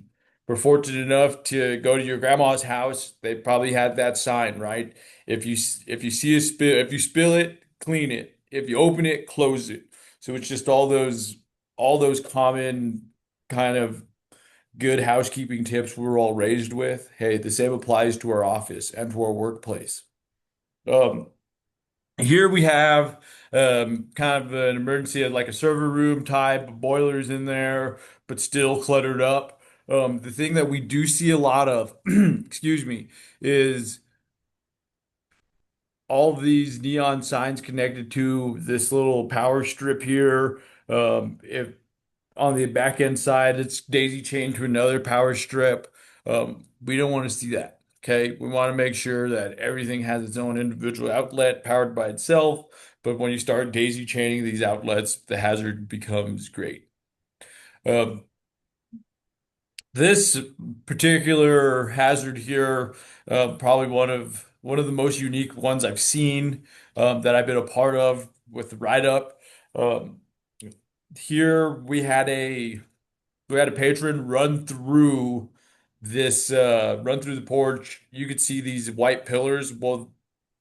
were fortunate enough to go to your grandma's house, they probably had that sign, right? If you see a spill, if you spill it, clean it. If you open it, close it. So it's just all those common kind of good housekeeping tips we're all raised with. Hey, the same applies to our office and to our workplace. Um, Here we have kind of an emergency, like a server room type, boilers in there, but still cluttered up. The thing that we do see a lot of, excuse me, is all of these neon signs connected to this little power strip here. If on the back end side, it's daisy chained to another power strip. We don't want to see that. Okay. We want to make sure that everything has its own individual outlet powered by itself. But when you start daisy chaining these outlets, the hazard becomes great. Um, this particular hazard here, probably one of the most unique ones I've seen, that I've been a part of with the ride up. Um, Here we had a patron run through the porch. You could see these white pillars. Well,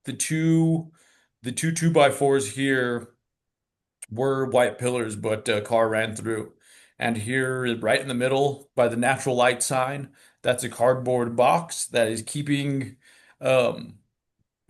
the two the two by fours here were white pillars, but a car ran through. And here, right in the middle, by the natural light sign, that's a cardboard box that is keeping, um,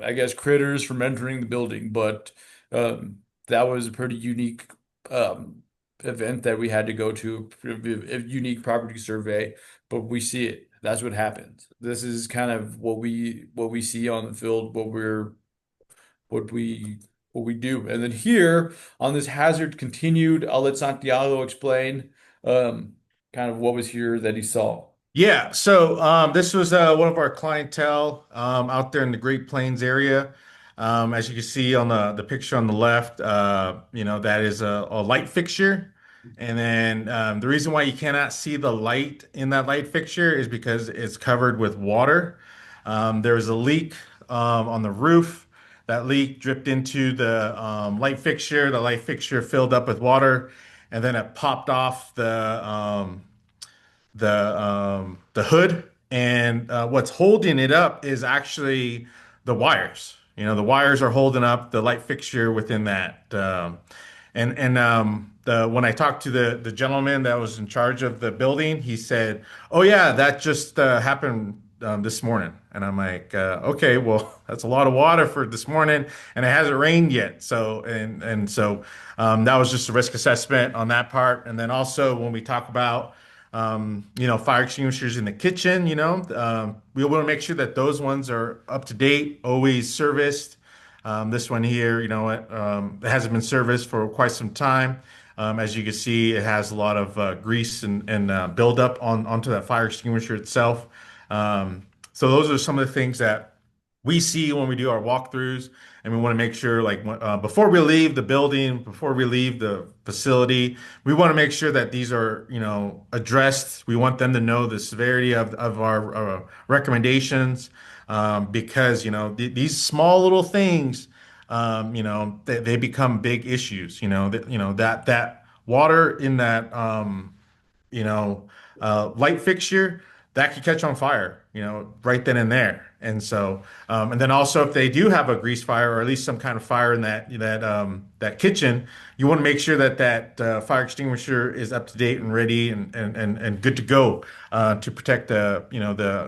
I guess, critters from entering the building. But um, that was a pretty unique um, event that we had to go to, a unique property survey. But we see it. That's what happens. This is kind of what we see on the field, what we what we do. And then here on this hazard continued, I'll let Santiago explain um, kind of what was here that he saw. Yeah, so this was one of our clientele out there in the Great Plains area. As you can see on the picture on the left, that is a light fixture. And then the reason why you cannot see the light in that light fixture is because it's covered with water. There was a leak on the roof. That leak dripped into the light fixture. The light fixture filled up with water, and then it popped off the hood, and what's holding it up is actually the wires. The wires are holding up the light fixture within that. The when I talked to the gentleman that was in charge of the building, he said, "Oh yeah, that just happened this morning." And I'm like, "Okay, well, that's a lot of water for this morning, and it hasn't rained yet." So that was just a risk assessment on that part. And then also when we talk about fire extinguishers in the kitchen, we want to make sure that those ones are up to date, always serviced. This one here, it hasn't been serviced for quite some time. As you can see, it has a lot of grease and buildup onto that fire extinguisher itself. So those are some of the things that we see when we do our walkthroughs, and we want to make sure, like, before we leave the building, before we leave the facility, we want to make sure that these are, addressed. We want them to know the severity of our recommendations, because, these small little things, they become big issues. That water in that, you know, light fixture that could catch on fire, right then and there. And then also if they do have a grease fire or at least some kind of fire in that kitchen, you want to make sure that fire extinguisher is up to date and ready and good to go to protect the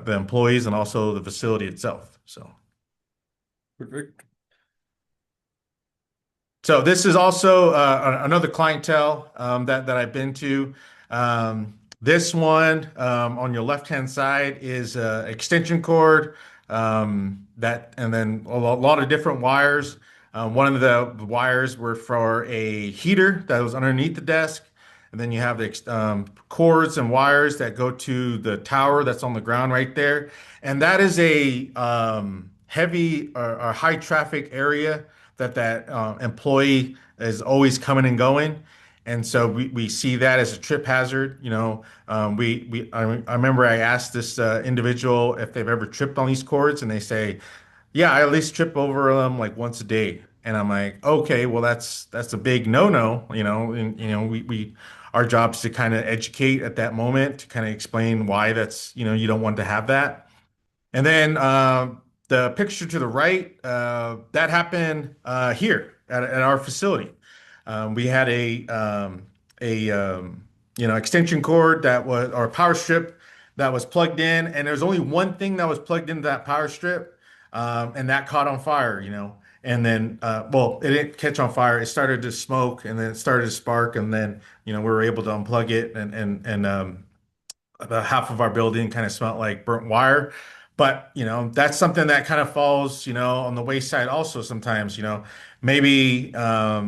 employees and also the facility itself. Perfect. So this is also another clientele that I've been to. This one on your left-hand side is extension cord, and then a lot of different wires. One of the wires were for a heater that was underneath the desk, and then you have the cords and wires that go to the tower that's on the ground right there. And that is a heavy or high traffic area that employee is always coming and going. And so we see that as a trip hazard. I remember I asked this individual if they've ever tripped on these cords, and they say, "Yeah, I at least trip over them like once a day." And I'm like, "Okay, well that's a big no-no." And we our job is to kind of educate at that moment to kind of explain why that's you don't want to have that. And then the picture to the right, that happened here at our facility. We had a extension cord that was, or power strip that was plugged in, and there's only one thing that was plugged into that power strip, and that caught on fire. And then, well, it didn't catch on fire. It started to smoke, and then it started to spark, and then we were able to unplug it, and the half of our building kind of smelled like burnt wire. But, that's something that kind of falls, on the wayside also sometimes, maybe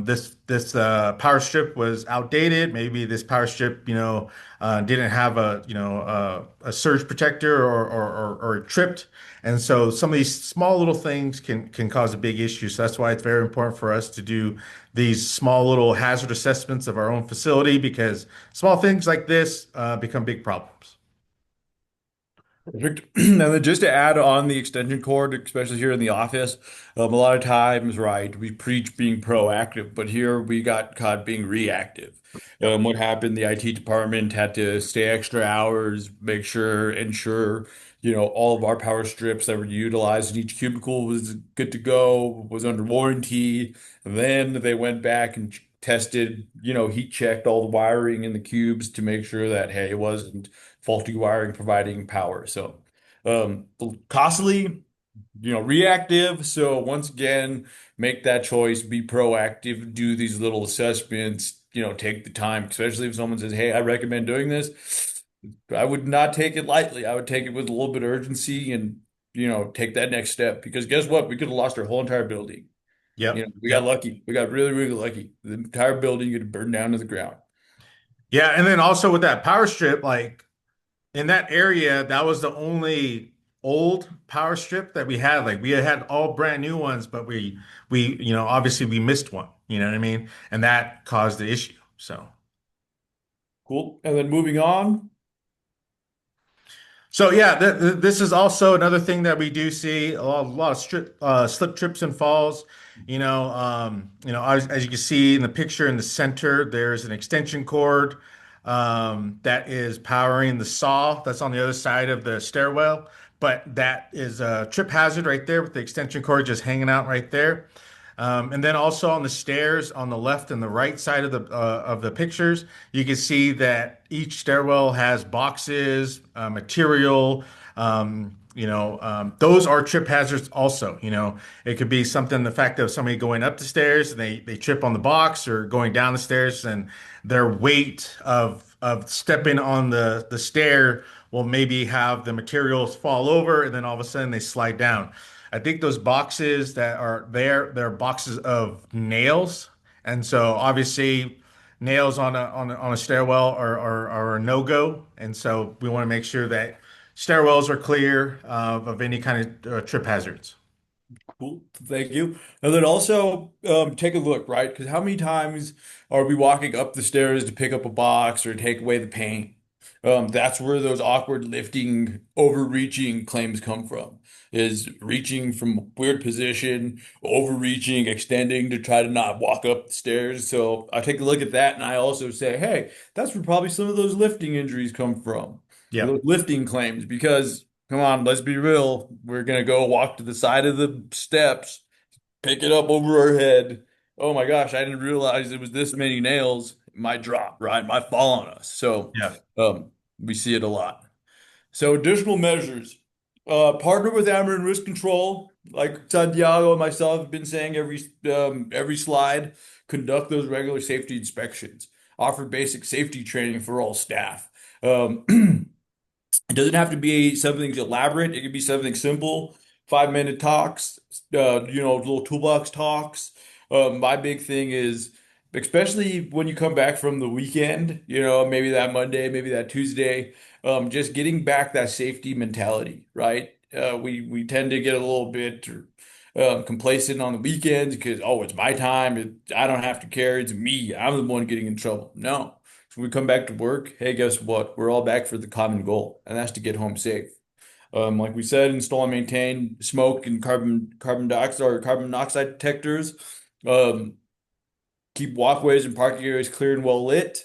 this power strip was outdated. Maybe this power strip, didn't have a surge protector or it tripped. And so some of these small little things can cause a big issue. So that's why it's very important for us to do these small little hazard assessments of our own facility because small things like this become big problems. Perfect. And then just to add on the extension cord, especially here in the office, a lot of times, right, we preach being proactive, but here we got caught being reactive. Yep. What happened? The IT department had to stay extra hours, ensure, all of our power strips that were utilized in each cubicle was good to go, was under warranty. Then they went back and tested, heat checked all the wiring in the cubes to make sure that, hey, it wasn't faulty wiring providing power. So, costly, reactive. So once again, make that choice, be proactive, do these little assessments, take the time, especially if someone says, "Hey, I recommend doing this." I would not take it lightly. I would take it with a little bit of urgency and, take that next step because guess what? We could have lost our whole entire building. Yep. We got Yep. lucky. We got really, really lucky. The entire building could burn down to the ground. Yeah, and then also with that power strip, like in that area, that was the only old power strip that we had. Like we had all brand new ones, but obviously we missed one. You know what I mean? And that caused the issue. So. Cool. And then moving on. So yeah, this is also another thing that we do see a lot of slip, trips, and falls. As you can see in the picture in the center, there's an extension cord that is powering the saw that's on the other side of the stairwell. But that is a trip hazard right there with the extension cord just hanging out right there. And then also on the stairs on the left and the right side of the pictures, you can see that each stairwell has boxes, material. Those are trip hazards also. It could be something, the fact of somebody going up the stairs and they trip on the box or going down the stairs and their weight of stepping on the stair will maybe have the materials fall over and then all of a sudden they slide down. I think those boxes that are there, they're boxes of nails. And so obviously nails on a stairwell are a no-go. And so we want to make sure that stairwells are clear of any kind of trip hazards. Cool. Thank you. And then also take a look, right? Because how many times are we walking up the stairs to pick up a box or take away the paint? That's where those awkward lifting, overreaching claims come from, is reaching from a weird position, overreaching, extending to try to not walk up the stairs. So I take a look at that and I also say, hey, that's where probably some of those lifting injuries come from, Yep. those lifting claims, because come on, let's be real. We're gonna go walk to the side of the steps, pick it up over our head. Oh my gosh, I didn't realize it was this many nails. It might drop, right? It might fall on us. So Yeah. we see it a lot. So additional measures. Partner with Amarin Risk Control, like Santiago and myself have been saying every slide. Conduct those regular safety inspections. Offer basic safety training for all staff. It doesn't have to be something elaborate. It could be something simple. 5 minute talks, little toolbox talks. My big thing is, especially when you come back from the weekend, maybe that Monday, maybe that Tuesday, just getting back that safety mentality, right? We tend to get a little bit complacent on the weekends because, oh, it's my time. I don't have to care. It's me. I'm the one getting in trouble. No. So we come back to work. Hey, guess what? We're all back for the common goal, and that's to get home safe. Like we said, install and maintain smoke and carbon dioxide or carbon monoxide detectors. Um, Keep walkways and parking areas clear and well lit,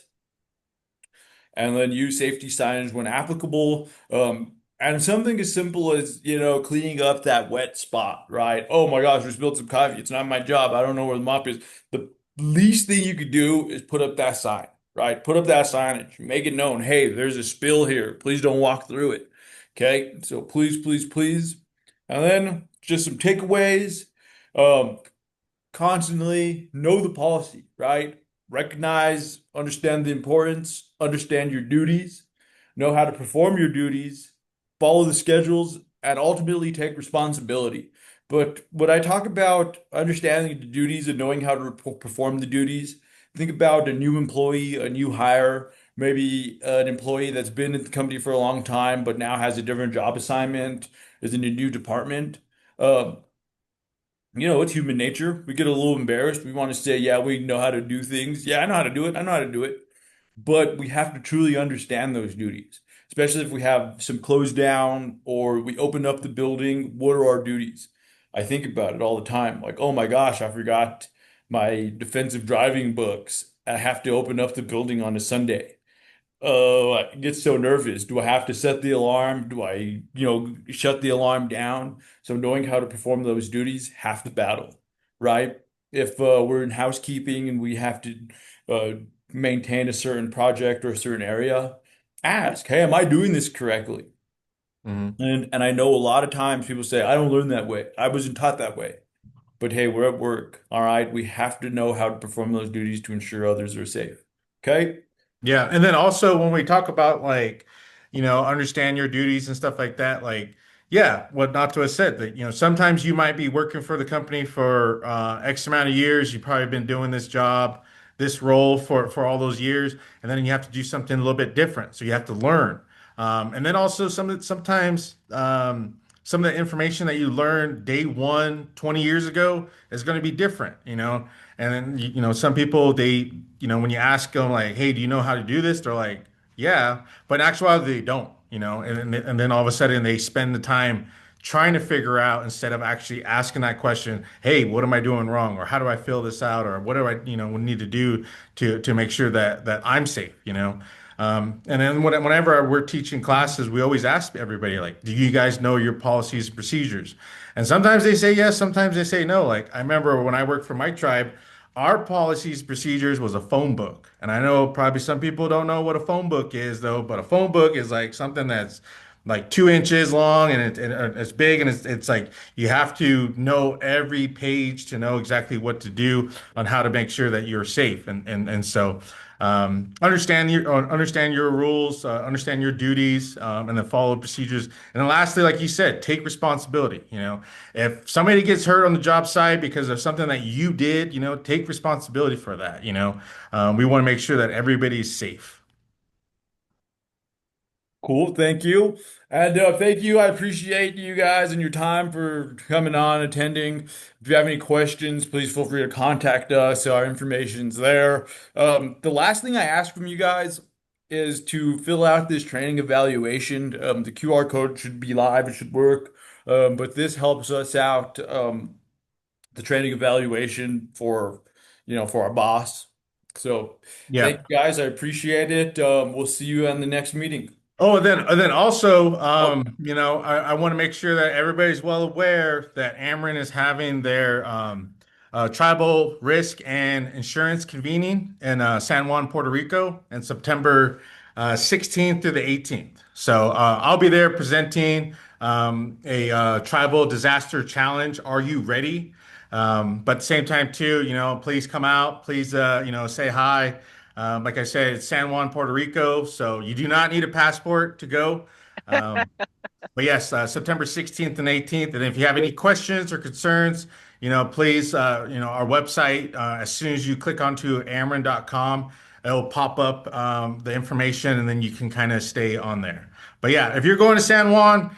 and then use safety signage when applicable. And something as simple as, cleaning up that wet spot, right? Oh my gosh, we spilled some coffee. It's not my job. I don't know where the mop is. The least thing you could do is put up that sign, right? Put up that signage. Make it known. Hey, there's a spill here. Please don't walk through it. Okay. So please, please, please. And then just some takeaways. Um, Constantly know the policy, right? Recognize, understand the importance, understand your duties, know how to perform your duties, follow the schedules, and ultimately take responsibility. But when I talk about understanding the duties and knowing how to perform the duties, think about a new employee, a new hire, maybe an employee that's been at the company for a long time, but now has a different job assignment, is in a new department. Um, it's human nature. We get a little embarrassed. We want to say, yeah, we know how to do things. Yeah, I know how to do it. I know how to do it. But we have to truly understand those duties, especially if we have some closed down or we open up the building. What are our duties? I think about it all the time. Like, oh my gosh, I forgot my defensive driving books. I have to open up the building on a Sunday. Oh, I get so nervous. Do I have to set the alarm? Do I, shut the alarm down? So knowing how to perform those duties, half the battle, right? If we're in housekeeping and we have to uh, maintain a certain project or a certain area, ask, hey, am I doing this correctly? Hmm. And I know a lot of times people say, I don't learn that way. I wasn't taught that way. But hey, we're at work, all right? We have to know how to perform those duties to ensure others are safe. Okay? Yeah, and then also when we talk about like, understand your duties and stuff like that, like, yeah, what not to have said that, sometimes you might be working for the company for X amount of years. You've probably been doing this job, this role for all those years, and then you have to do something a little bit different. So you have to learn. And then also sometimes some of the information that you learned day one, 20 years ago is going to be different, And then, some people, when you ask them like, hey, do you know how to do this? They're like, yeah, but in actuality, they don't, and then all of a sudden they spend the time trying to figure out instead of actually asking that question, hey, what am I doing wrong? Or how do I fill this out? Or what do I, need to do to make sure that I'm safe? And then whenever we're teaching classes, we always ask everybody, like, do you guys know your policies and procedures? And sometimes they say yes, sometimes they say no. Like, I remember when I worked for my tribe, our policies procedures was a phone book. And I know probably some people don't know what a phone book is, though, but a phone book is like something that's like 2 inches long and it's big and it's like you have to know every page to know exactly what to do on how to make sure that you're safe. And so understand your rules, understand your duties, and then follow procedures. And then lastly, like you said, take responsibility. If somebody gets hurt on the job site because of something that you did, take responsibility for that. We want to make sure that everybody's safe. Cool, thank you. And thank you. I appreciate you guys and your time for coming on, attending. If you have any questions, please feel free to contact us. Our information's there. The last thing I ask from you guys is to fill out this training evaluation. The QR code should be live, it should work. But this helps us out, the training evaluation for our boss. So thank Yeah. you guys. I appreciate it. We'll see you on the next meeting. Oh, and then also, Oh, I want to make sure that everybody's well aware that Ameren is having their tribal risk and insurance convening in San Juan, Puerto Rico, in September 16th through the 18th. So I'll be there presenting a tribal disaster challenge. Are you ready? But at the same time, too, please come out. Please, say hi. Like I said, it's San Juan, Puerto Rico, so you do not need a passport to go. Um, but yes, September 16th and 18th. And if you have any questions or concerns, please, our website, as soon as you click onto amarin.com, it'll pop up the information and then you can kind of stay on there. But yeah, if you're going to San Juan,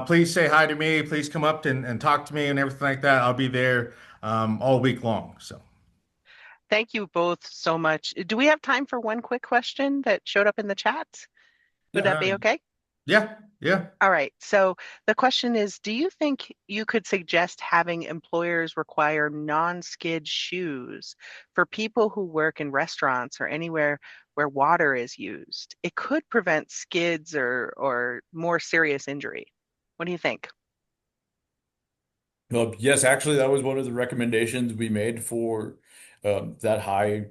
please say hi to me. Please come up and talk to me and everything like that. I'll be there all week long. So Thank you both so much. Do we have time for one quick question that showed up in the chat? Would that yeah, be okay? yeah, yeah. All right. So the question is, do you think you could suggest having employers require non-skid shoes for people who work in restaurants or anywhere where water is used? It could prevent skids or more serious injury. What do you think? Yes, actually, that was one of the recommendations we made for that high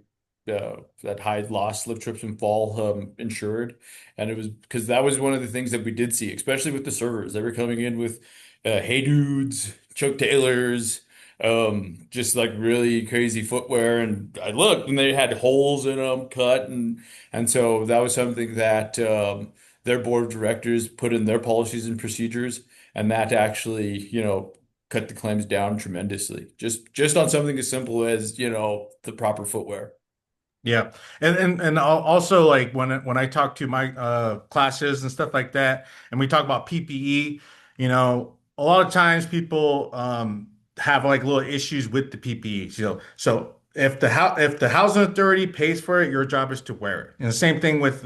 loss, slip, trips, and fall insured, and it was because that was one of the things that we did see, especially with the servers. They were coming in with Hey Dudes, Chuck Taylors, just like really crazy footwear, and I looked and they had holes in them cut, and so that was something that their board of directors put in their policies and procedures, and that actually, cut the claims down tremendously. Just on something as simple as, the proper footwear. Yeah. And also like when I talk to my classes and stuff like that, and we talk about PPE, a lot of times people have like little issues with the PPE. So if the housing authority pays for it, your job is to wear it. And the same thing with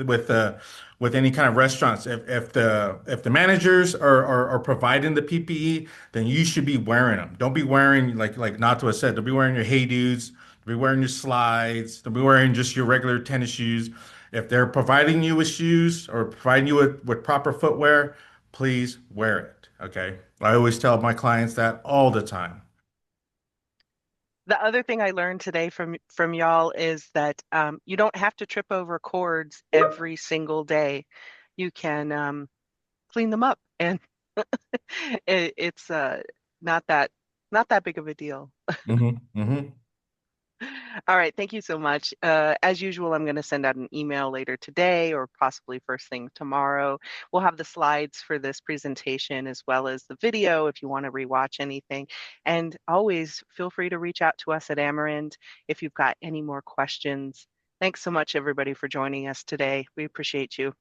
any kind of restaurants. If the managers are providing the PPE, then you should be wearing them. Don't be wearing like Nato said, don't be wearing your Hey Dudes, don't be wearing your slides, don't be wearing just your regular tennis shoes. If they're providing you with shoes or providing you with proper footwear, please wear it. Okay. I always tell my clients that all the time. The other thing I learned today from y'all is that you don't have to trip over cords every single day. You can clean them up, and it's not that not that big of a deal. Hmm. Hmm. All right, thank you so much. As usual, I'm going to send out an email later today or possibly first thing tomorrow. We'll have the slides for this presentation as well as the video if you want to rewatch anything. And always feel free to reach out to us at Amerind if you've got any more questions. Thanks so much, everybody, for joining us today. We appreciate you.